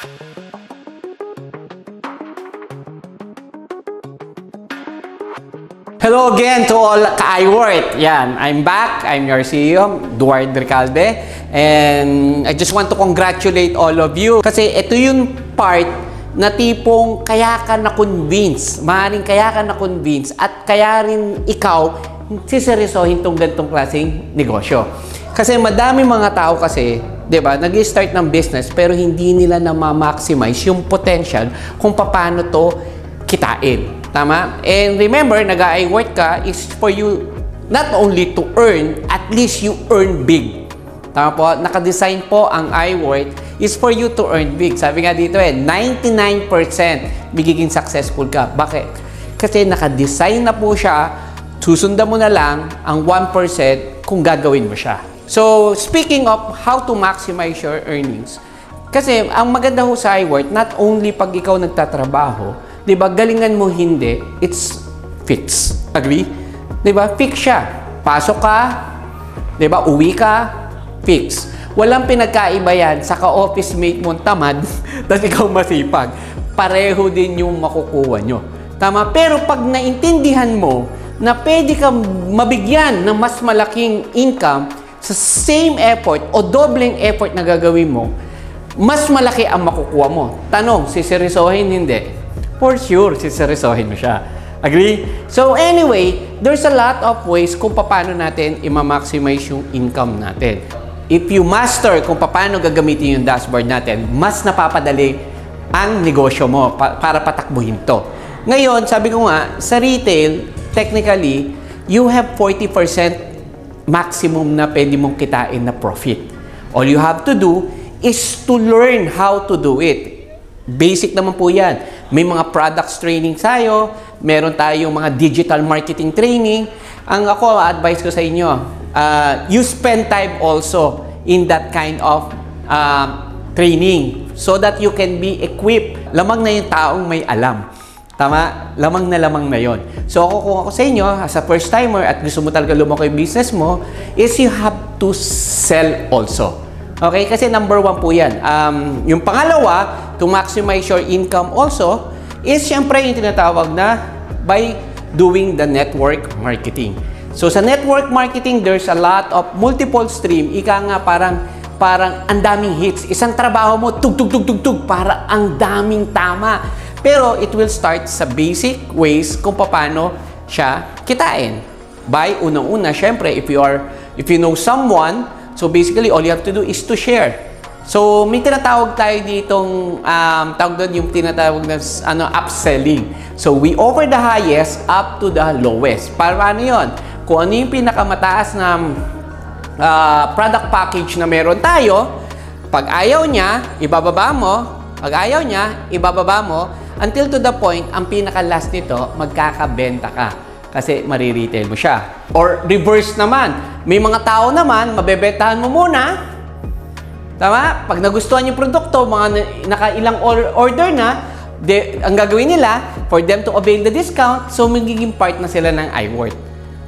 Hello again to all ka-iWorth. Yan, I'm back. I'm your CEO, Duard Recalde. And I just want to congratulate all of you. Kasi ito yung part na tipong kaya ka na-convince. Maaaring kaya ka na-convince at kaya rin ikaw siseryosohin tong ganitong klaseng negosyo. Kasi madami mga tao kasi, di ba, nag-start ng business pero hindi nila na-maximize yung potential kung paano to kitain. Tama? And remember, nag-iWorth ka is for you not only to earn, at least you earn big. Tama po? Naka-design po ang iWorth is for you to earn big. Sabi nga dito 99% magiging successful ka. Bakit? Kasi naka-design na po siya, susundan mo na lang ang 1% kung gagawin mo siya. So, speaking of how to maximize your earnings, kasi ang maganda ho sa iWorth, not only pag ikaw nagtatrabaho, diba, galingan mo hindi, it's fixed. Agree? Diba? Fix siya. Pasok ka, diba, uwi ka, fix. Walang pinagkaiba yan sa ka-office mate mo tamad, tapos ikaw masipag. Pareho din yung makukuha nyo. Tama? Pero pag naintindihan mo na pwede kang mabigyan ng mas malaking income sa same effort o dobleng effort na gagawin mo, mas malaki ang makukuha mo. Tanong, siseryosohin hindi? For sure, siseryosohin mo siya. Agree? So anyway, there's a lot of ways kung paano natin i-maximize yung income natin. If you master kung paano gagamitin yung dashboard natin, mas napapadali ang negosyo mo para patakbuhin to. Ngayon, sabi ko nga, sa retail, technically, you have 40% maximum na pwede mong kitain na profit. All you have to do is to learn how to do it. Basic naman po yan. May mga products training tayo, meron tayong mga digital marketing training. Ang ako, advice ko sa inyo, you spend time also in that kind of training so that you can be equipped. Lamang na yung taong may alam. Tama? Lamang na yon. So kung ako sa inyo, as a first timer at gusto mo talaga lumaki yung business mo, is you have to sell also. Okay? Kasi number 1 po yan. Yung pangalawa, to maximize your income also, is syempre yung tinatawag na by doing the network marketing. So sa network marketing, there's a lot of multiple stream. Ika nga parang ang daming hits. Isang trabaho mo, tug, para ang daming tama. Pero it will start sa basic ways kung paano siya kitain. By unang-una, syempre, if you know someone, so basically, all you have to do is to share. So, may tinatawag tayo ditong, tawag doon yung tinatawag na upselling. So, we offer the highest up to the lowest. Paano yun? Kung ano yung pinakamataas na product package na meron tayo, pag ayaw niya, ibababa mo. Pag ayaw niya, ibababa mo. Until to the point, ang pinaka-last nito, magkakabenta ka. Kasi mariretail mo siya. Or reverse naman. May mga tao naman, mabebentahan mo muna. Tama? Pag nagustuhan yung produkto, mga nakailang order na, ang gagawin nila, for them to avail the discount, so magiging part na sila ng iWorth.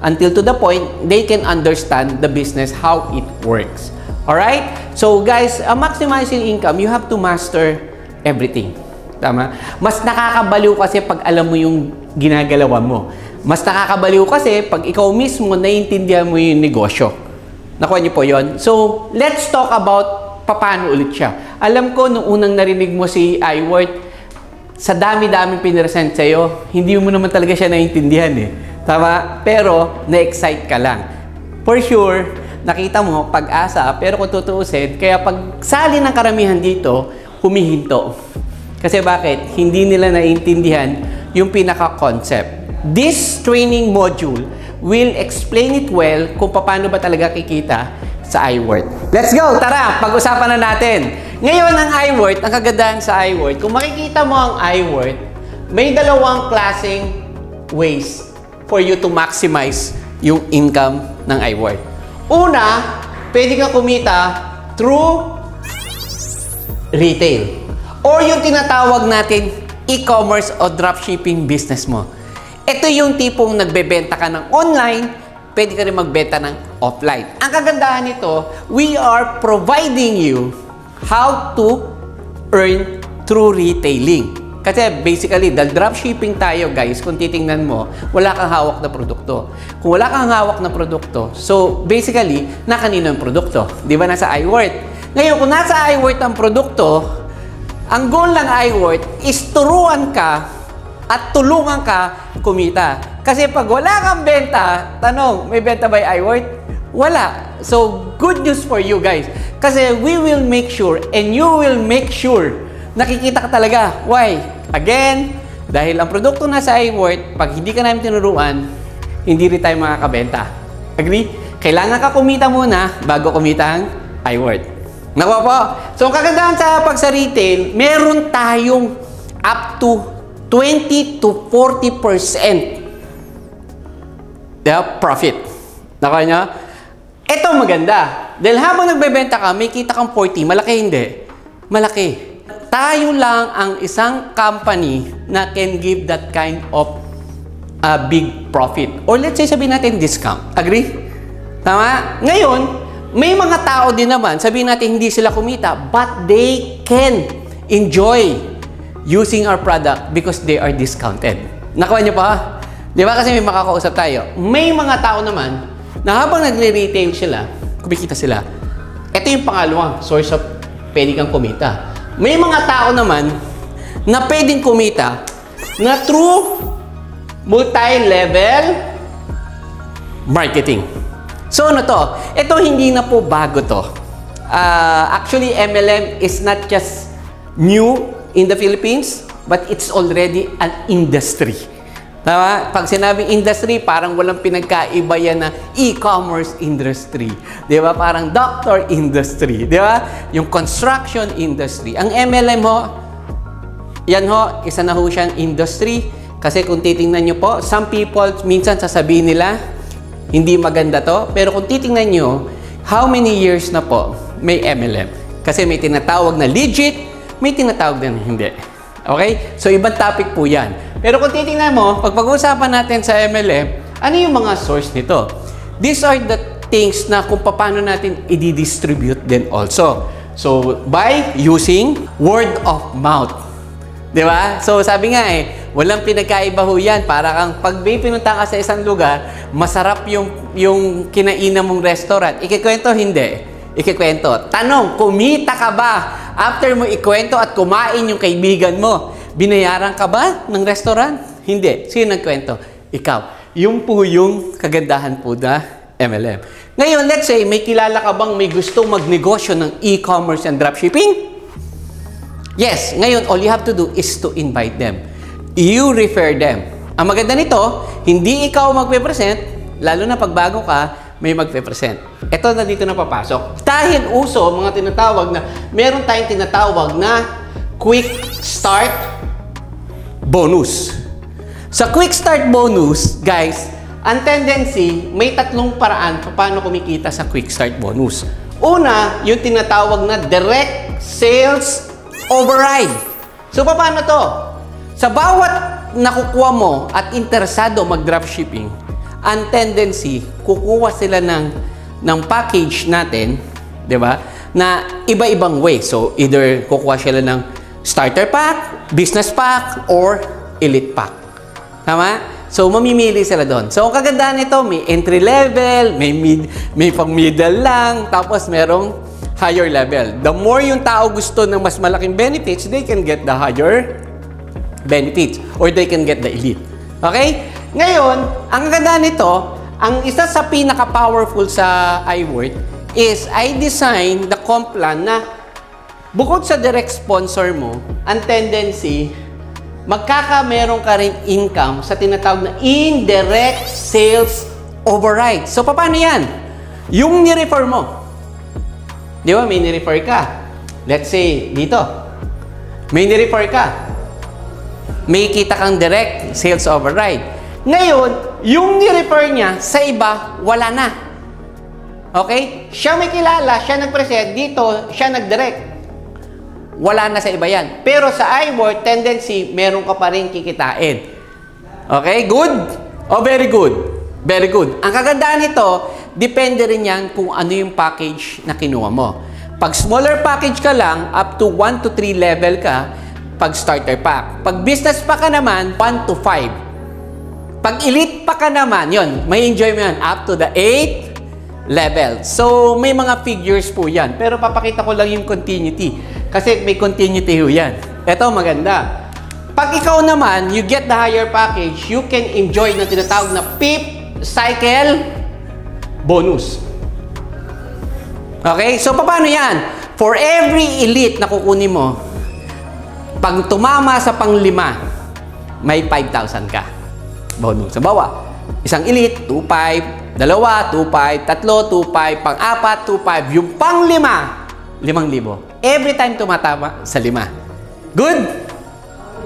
Until to the point, they can understand the business, how it works. Alright? So guys, maximizing income, you have to master everything. Tama? Mas nakakabaliw kasi pag alam mo yung ginagalawan mo. Mas nakakabaliw kasi pag ikaw mismo naiintindihan mo yung negosyo. Nakuha niyo po yun? So, let's talk about paano ulit siya. Alam ko, nung unang narinig mo si iWorth, sa dami-daming pinresent sa'yo, hindi mo naman talaga siya naiintindihan eh. Tama? Pero, na-excite ka lang. For sure, nakita mo, pag-asa, pero kung tutuusin, kaya pag sali ng karamihan dito, humihinto. Kasi bakit? Hindi nila naiintindihan yung pinaka-concept. This training module will explain it well kung paano ba talaga kikita sa iWorth. Let's go! Tara! Pag-usapan na natin. Ngayon, ang iWorth, ang kagandahan sa iWorth, kung makikita mo ang iWorth, may dalawang klaseng ways for you to maximize yung income ng iWorth. Una, pwede kang kumita through retail. Or yung tinatawag natin e-commerce o dropshipping business mo. Ito yung tipong nagbebenta ka ng online, pwede ka rin magbenta ng offline. Ang kagandahan nito, we are providing you how to earn through retailing. Kasi basically, dahil dropshipping tayo guys, kung titingnan mo, wala kang hawak na produkto. Kung wala kang hawak na produkto, so basically, na kanino ang produkto? Di ba nasa iWorth? Ngayon, kung nasa iWorth ang produkto, ang goal ng iWorth is turuan ka at tulungan ka kumita. Kasi pag wala kang benta, tanong, may benta ba yung iWorth? Wala. So, good news for you guys. Kasi we will make sure and you will make sure nakikita ka talaga. Why? Again, dahil ang produkto na sa iWorth, pag hindi ka namin tinuruan, hindi rin tayo makakabenta. Agree? Kailangan ka kumita muna bago kumita ang iWorth. Nakuha po? So, ang kagandahan sa retail, meron tayong up to 20 to 40% profit. Nakuha nyo? Ito maganda. Dahil habang nagbebenta ka, may kita kang 40. Malaki hindi? Malaki. Tayo lang ang isang company na can give that kind of big profit. Or let's say sabihin natin discount. Agree? Tama? Ngayon, may mga tao din naman, sabihin natin hindi sila kumita, but they can enjoy using our product because they are discounted. Nakuha niyo pa? Di ba? Kasi may makakausap tayo. May mga tao naman na habang nagre-retail sila, kumikita sila. Ito yung pangalawang source of pwede kang kumita. May mga tao naman na pwedeng kumita na through multi-level marketing. So ano to? Ito hindi na po bago to. Actually, MLM is not just new in the Philippines, but it's already an industry. Tama? Pag sinabing industry, parang walang pinagkaiba yan na e-commerce industry. Di ba? Parang doctor industry. Di ba? Yung construction industry. Ang MLM ho, yan ho, isa na ho siyang industry. Kasi kung titingnan nyo po, some people, minsan sasabihin nila, hindi maganda to. Pero kung titingnan nyo, how many years na po may MLM? Kasi may tinatawag na legit, may tinatawag na hindi. Okay? So, ibang topic po yan. Pero kung titingnan mo, pag pag-uusapan natin sa MLM, ano yung mga source nito? These are the things na kung paano natin i-distribute din also. So, by using word of mouth. Di ba? So, sabi nga walang pinagkaiba ho yan. Para kang pag may pinunta ka sa isang lugar, masarap yung kinainan mong restaurant. Ikikwento, hindi. Ikikwento. Tanong, kumita ka ba? After mo ikwento at kumain yung kaibigan mo, binayaran ka ba ng restaurant? Hindi. Sino nagkwento? Ikaw. Yung po yung kagandahan po na MLM. Ngayon, let's say, may kilala ka bang may gustong magnegosyo ng e-commerce and dropshipping? Yes. Ngayon, all you have to do is to invite them. You refer them. Ang maganda nito, hindi ikaw magpe-present, lalo na pag bago ka, may magpe-present. Ito na dito na papasok. Dahil uso, mga tinatawag na, meron tayong tinatawag na quick start bonus. Sa quick start bonus, guys, ang tendency, may tatlong paraan paano kumikita sa quick start bonus. Una, yung tinatawag na direct sales override. So, paano to? Sa bawat nakukuha mo at interesado mag-dropshipping, ang tendency, kukuha sila ng package natin, di ba? Na iba-ibang way. So, either kukuha sila ng starter pack, business pack, or elite pack. Tama? So, mamimili sila doon. So, ang kagandahan nito, may entry level, may pang middle lang, tapos merong higher level. The more yung tao gusto ng mas malaking benefits, they can get the higher benefits or they can get the elite. Okay? Ngayon, ang ganda nito, ang isa sa pinaka-powerful sa iWorth is I design the comp plan na bukod sa direct sponsor mo, ang tendency, magkakameron ka rin income sa tinatawag na indirect sales override. So, paano yan? Yung ni-refer mo. Di ba? May ni-refer ka. Let's say, dito. May ni-refer ka. May kita kang direct sales override. Ngayon, yung ni-refer niya sa iba, wala na. Okay? Siya may kilala, siya nag-present, dito, siya nag-direct. Wala na sa iba yan. Pero sa iWorth, tendency, meron ka pa rin kikitain. Okay? Good? Oh, very good. Very good. Ang kagandahan nito, depende rin yan kung ano yung package na kinuha mo. Pag smaller package ka lang, up to 1 to 3 level ka, pag starter pack. Pag business pa ka naman, 1 to 5. Pag elite pa ka naman, yun, may enjoy mo yan, up to the 8th level. So, may mga figures po yan. Pero papakita ko lang yung continuity. Kasi may continuity ho yan. Ito, maganda. Pag ikaw naman, you get the higher package, you can enjoy na tinatawag na PIP cycle bonus. Okay? So, paano yan? For every elite na kukunin mo, pag tumama sa pang-5, may 5,000 ka. Bonus. Sa bawa, isang elite, 2,500, dalawa, 2,500, tatlo, 2,500, pang-4, 2,500, yung pang-5, 5,000. Every time tumatama sa 5. Good?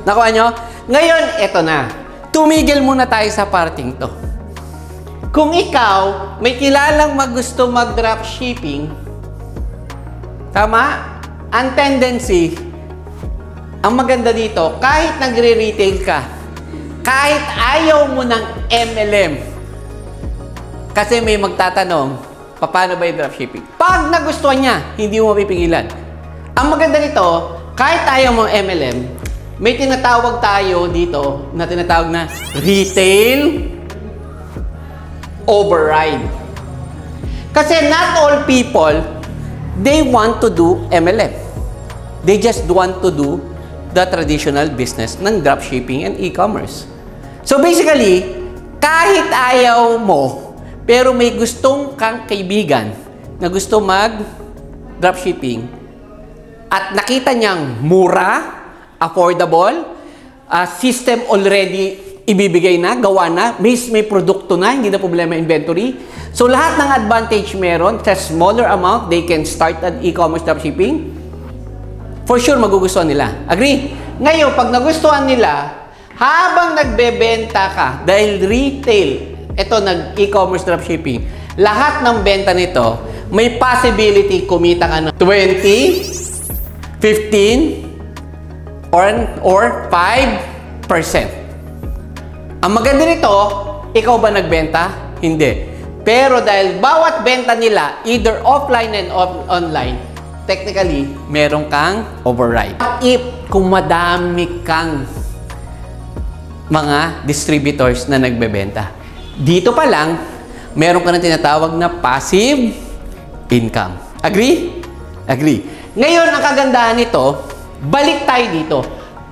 Nakuha nyo? Ngayon, eto na. Tumigil muna tayo sa parting to. Kung ikaw, may kilalang gusto mag-dropshipping, tama? Ang tendency, ang maganda dito, kahit nagre-retail ka, kahit ayaw mo ng MLM, kasi may magtatanong, paano ba yung dropshipping? Pag nagustuhan niya, hindi mo mapipigilan. Ang maganda nito, kahit ayaw mo MLM, may tinatawag tayo dito na tinatawag na retail override. Kasi not all people, they want to do MLM. They just want to do the traditional business ng dropshipping and e-commerce. So basically, kahit ayaw mo, pero may gustong kang kaibigan na gusto mag-dropshipping at nakita niyang mura, affordable, system already ibibigay na, gawa na, may produkto na, hindi na problema inventory. So lahat ng advantage meron, sa smaller amount, they can start an e-commerce dropshipping. For sure, magugustuhan nila. Agree? Ngayon, pag nagustuhan nila, habang nagbebenta ka, dahil retail, ito nag-e-commerce dropshipping, lahat ng benta nito, may possibility kumita ka ng 20, 15, or 5%. Ang maganda nito, ikaw ba nagbenta? Hindi. Pero dahil bawat benta nila, either offline and online, technically, meron kang override. If kung madami kang mga distributors na nagbebenta, dito pa lang, meron ka na tinatawag na passive income. Agree? Agree. Ngayon, ang kagandahan nito, balik tayo dito.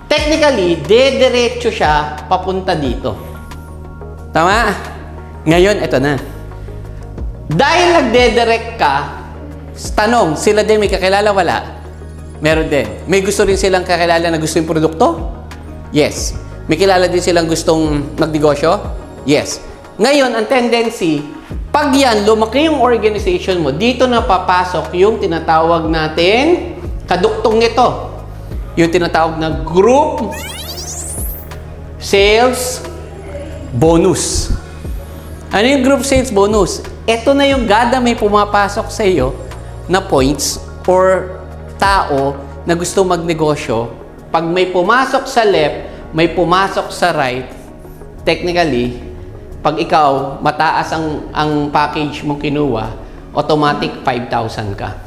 Technically, dediretso siya papunta dito. Tama? Ngayon, ito na. Dahil nagdedirect ka, tanong, sila din may kakilala? Wala. Meron din. May gusto rin silang kakilala na gusto yung produkto? Yes. May kilala din silang gustong magnegosyo? Yes. Ngayon, ang tendency, pag yan, lumaki yung organization mo, dito na papasok yung tinatawag natin, kaduktong nito. Yung tinatawag na group sales bonus. Ano yung group sales bonus? Ito na yung gada may pumapasok sa iyo na points or tao na gusto magnegosyo. Pag may pumasok sa left, may pumasok sa right, technically, pag ikaw mataas ang package mo kinuha, automatic 5,000 ka.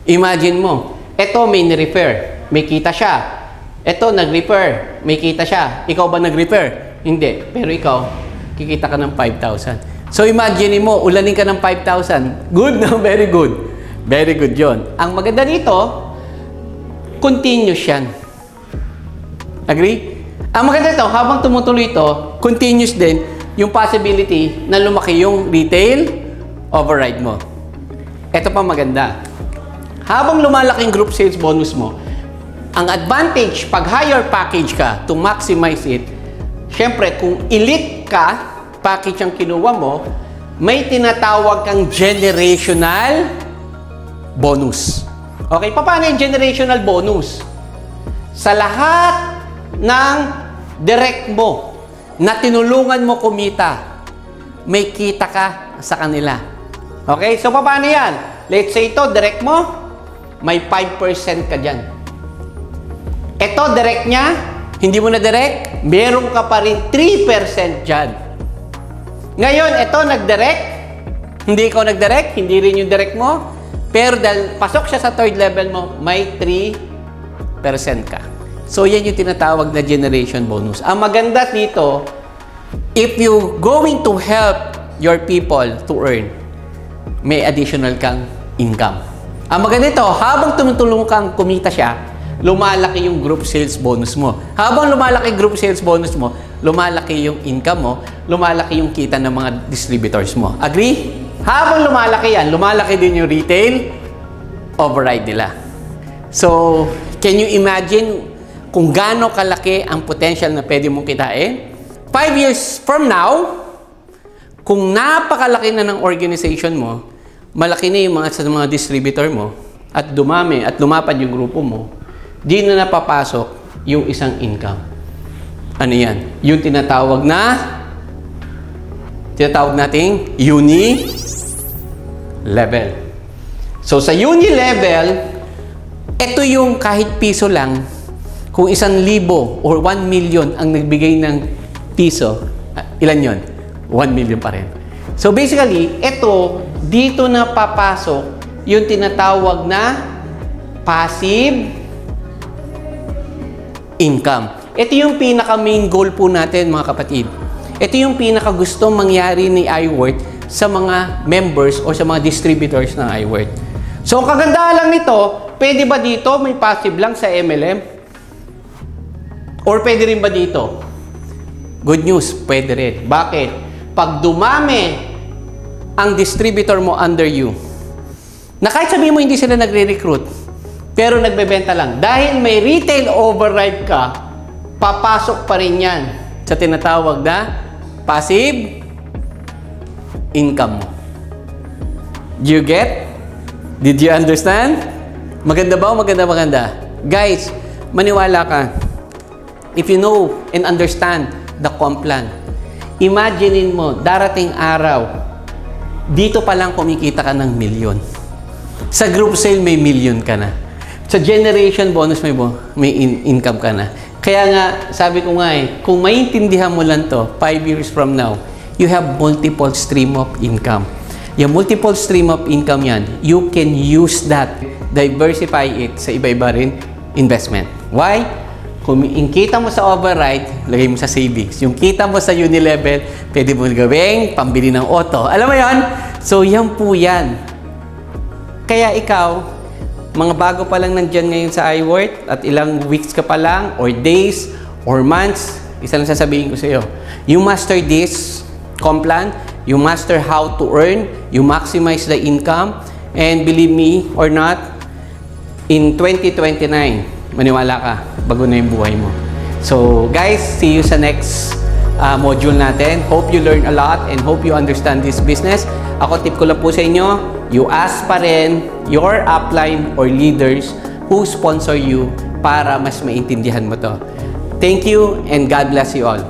Imagine mo, ito may ni-refer. May kita siya. Ito, nag-refer. May kita siya. Ikaw ba nag-refer? Hindi. Pero ikaw, kikita ka ng 5,000. So, imagine mo, ulanin ka ng 5,000. Good na? Very good. Very good yon. Ang maganda dito, continuous yan. Agree? Ang maganda dito, habang tumutuloy ito, continuous din yung possibility na lumaki yung retail override mo. Ito pa maganda. Habang lumalaking group sales bonus mo, ang advantage, pag higher package ka, to maximize it, syempre, kung elite ka, package ang kinuha mo, may tinatawag kang generational bonus. Okay, paano yung generational bonus? Sa lahat ng direct mo na tinulungan mo kumita, may kita ka sa kanila. Okay, so paano yan? Let's say ito, direct mo, may 5% ka dyan. Ito, direct niya, hindi mo na direct, meron ka pa rin 3% dyan. Ngayon, ito, nag-direct, hindi ikaw nag-direct, hindi rin yung direct mo, pero dahil pasok siya sa third level mo, may 3% ka. So, yan yung tinatawag na generation bonus. Ang maganda dito, if you going to help your people to earn, may additional kang income. Ang maganda ito, habang tumutulong kang kumita siya, lumalaki yung group sales bonus mo. Habang lumalaki group sales bonus mo, lumalaki yung income mo, lumalaki yung kita ng mga distributors mo. Agree? Habang lumalaki yan, lumalaki din yung retail override nila. So, can you imagine kung gaano kalaki ang potential na pwede mong kitain? 5 years from now, kung napakalaki na ng organization mo, malaki na yung sa mga distributor mo, at dumami at lumapad yung grupo mo, di na napapasok yung isang income. Ano yan? Yung tinatawag nating uni level. So, sa uni level, ito yung kahit piso lang, kung 1,000 or 1 million ang nagbigay ng piso, ilan yon? 1 million pa rin. So basically, ito, dito na papasok yung tinatawag na passive income. Ito yung pinaka-main goal po natin, mga kapatid. Ito yung pinaka-gustong mangyari ni iWorth sa mga members o sa mga distributors ng iWorth. So, ang kagandahan lang nito, pwede ba dito may passive lang sa MLM? Or pwede rin ba dito? Good news, pwede rin. Bakit? Pag dumami ang distributor mo under you, na kahit sabihin mo hindi sila nagre-recruit, pero nagbebenta lang, dahil may retail override ka, papasok pa rin yan sa tinatawag na passive income mo. Do you get? Did you understand? Maganda ba o maganda? Guys, maniwala ka. If you know and understand the comp plan, imaginein mo, darating araw, dito pa lang kumikita ka ng milyon. Sa group sale, may milyon ka na. Sa generation bonus, may income ka na. Kaya nga, sabi ko nga kung maintindihan mo lang to, 5 years from now, you have multiple stream of income. Yung multiple stream of income yan, you can use that, diversify it sa iba-iba rin investment. Why? Kung yung kita mo sa override, lagay mo sa savings. Yung kita mo sa uni-level, pwede mo gawing pambili ng auto. Alam mo yon? So, yan po yan. Kaya ikaw, mga bago pa lang nandyan ngayon sa iWorth at ilang weeks ka pa lang, or days, or months, isa lang sasabihin ko sa iyo. You master this comp plan, you master how to earn, you maximize the income, and believe me or not, in 2029, maniwala ka, bago na yung buhay mo. So, guys, see you sa next module natin. Hope you learn a lot and hope you understand this business. Ako, tip ko lang po sa inyo, you ask pa rin your upline or leaders who sponsor you para mas maintindihan mo to. Thank you and God bless you all.